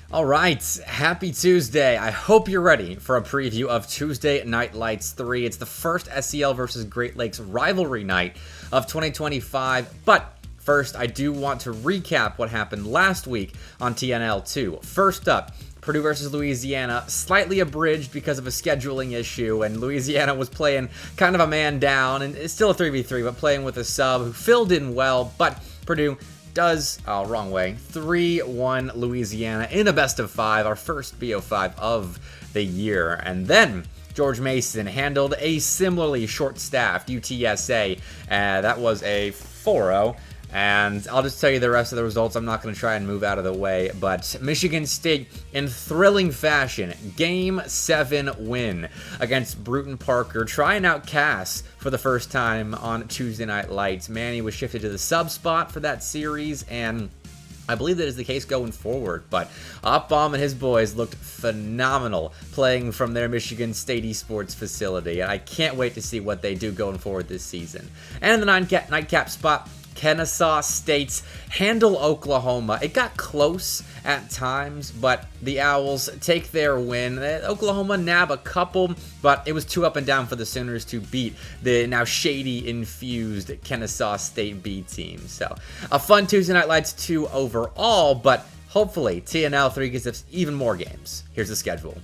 All right, happy Tuesday. I hope you're ready for a preview of Tuesday Night Lights 3. It's the first SEL versus Great Lakes rivalry night of 2025, but first I do want to recap what happened last week on TNL2. First up, Purdue versus Louisiana, slightly abridged because of a scheduling issue, and Louisiana was playing kind of a man down, and it's still a 3v3, but playing with a sub who filled in well, but Purdue does, wrong way, 3-1 Louisiana in a best of 5, our first BO5 of the year. And then George Mason handled a similarly short-staffed UTSA. That was a 4-0. And I'll just tell you the rest of the results. I'm not going to try and move out of the way. But Michigan State, in thrilling fashion, Game 7 win against Bruton Parker, trying out Cass for the first time on Tuesday Night Lights. Manny was shifted to the sub spot for that series, and I believe that is the case going forward, but Opbomb and his boys looked phenomenal playing from their Michigan State esports facility, and I can't wait to see what they do going forward this season. And in the nightcap spot, Kennesaw State's handle Oklahoma. It got close at times, but the Owls take their win. Oklahoma nab a couple, but it was too up and down for the Sooners to beat the now shady-infused Kennesaw State B team. So a fun Tuesday Night Lights 2 overall, but hopefully TNL 3 gives us even more games. Here's the schedule.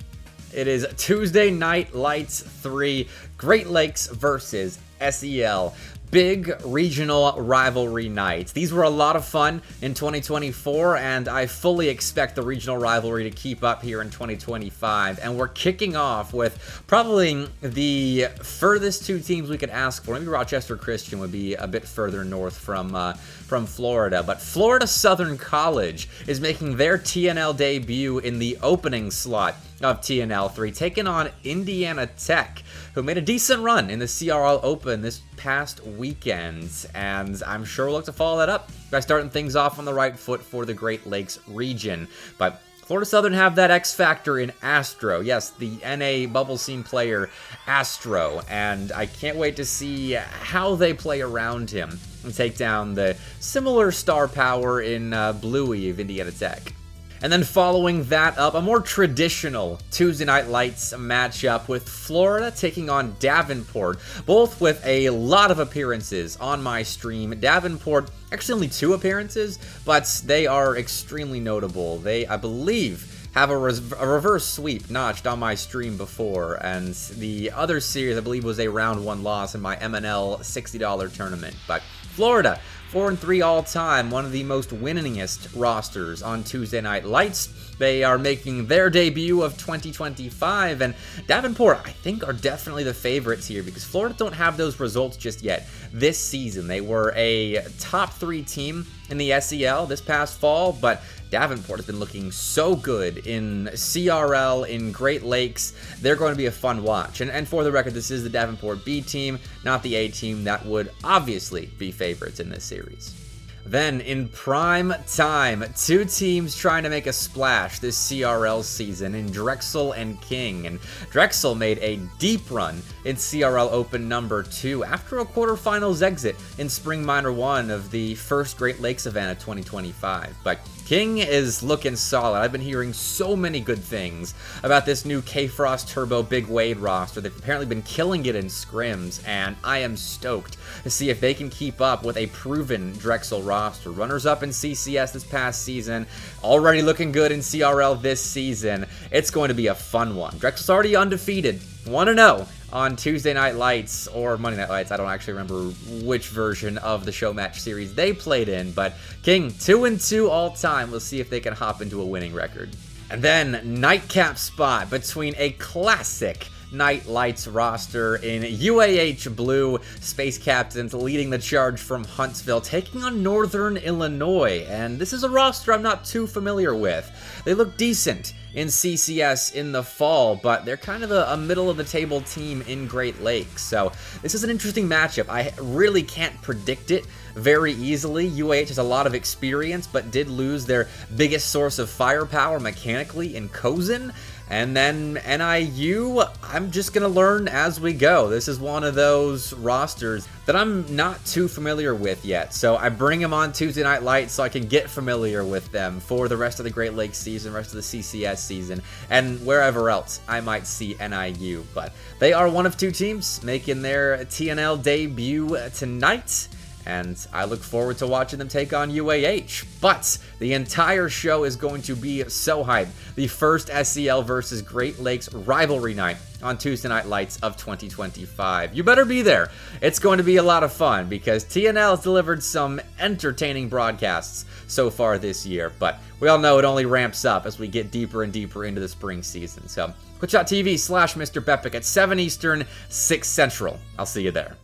It is Tuesday Night Lights 3, Great Lakes versus SEL. Big regional rivalry nights. These were a lot of fun in 2024, and I fully expect the regional rivalry to keep up here in 2025. And we're kicking off with probably the furthest two teams we could ask for. Maybe Rochester Christian would be a bit further north from Florida, but Florida Southern College is making their TNL debut in the opening slot of TNL 3, taking on Indiana Tech, who made a decent run in the CRL Open this past weekend, and I'm sure we'll look to follow that up by starting things off on the right foot for the Great Lakes region. But Florida Southern have that X factor in Astro. Yes, the NA bubble scene player Astro, and I can't wait to see how they play around him and take down the similar star power in Bluey of Indiana Tech. And then following that up, a more traditional Tuesday Night Lights matchup with Florida taking on Davenport, both with a lot of appearances on my stream. Davenport, actually only 2 appearances, but they are extremely notable. They, I believe, have a reverse sweep notched on my stream before, and the other series, I believe, was a round 1 loss in my MNL $60 tournament. But Florida, 4-3 all-time, one of the most winningest rosters on Tuesday Night Lights. They are making their debut of 2025, and Davenport, I think, are definitely the favorites here because Florida don't have those results just yet. This season, they were a top 3 team in the SEL this past fall, but Davenport has been looking so good in CRL, in Great Lakes. They're going to be a fun watch. And for the record, this is the Davenport B team, not the A team that would obviously be favorites in this series. Then, in prime time, 2 teams trying to make a splash this CRL season in Drexel and King. And Drexel made a deep run in CRL Open number 2 after a quarterfinals exit in Spring Minor 1 of the first Great Lakes event of 2025. But King is looking solid. I've been hearing so many good things about this new K-Frost Turbo Big Wade roster. They've apparently been killing it in scrims, and I am stoked to see if they can keep up with a proven Drexel roster. Runners-up in CCS this past season, already looking good in CRL this season. It's going to be a fun one. Drexel's already undefeated, 1-0 on Tuesday Night Lights, or Monday Night Lights. I don't actually remember which version of the show match series they played in, but King, 2-2 all time. We'll see if they can hop into a winning record. And then, nightcap spot between a classic Night Lights roster in UAH Blue, Space Captains leading the charge from Huntsville, taking on Northern Illinois, and this is a roster I'm not too familiar with. They look decent in CCS in the fall, but they're kind of a middle-of-the-table team in Great Lakes, so this is an interesting matchup. I really can't predict it very easily. UAH has a lot of experience, but did lose their biggest source of firepower mechanically in Cozen. And then NIU, I'm just going to learn as we go. This is one of those rosters that I'm not too familiar with yet. So I bring them on Tuesday Night Lights so I can get familiar with them for the rest of the Great Lakes season, rest of the CCS season, and wherever else I might see NIU. But they are one of two teams making their TNL debut tonight, and I look forward to watching them take on UAH. But the entire show is going to be so hyped. The first SEL versus Great Lakes rivalry night on Tuesday Night Lights of 2025. You better be there. It's going to be a lot of fun because TNL has delivered some entertaining broadcasts so far this year, but we all know it only ramps up as we get deeper and deeper into the spring season. So twitch.tv/Mr. Bepic at 7 Eastern, 6 Central. I'll see you there.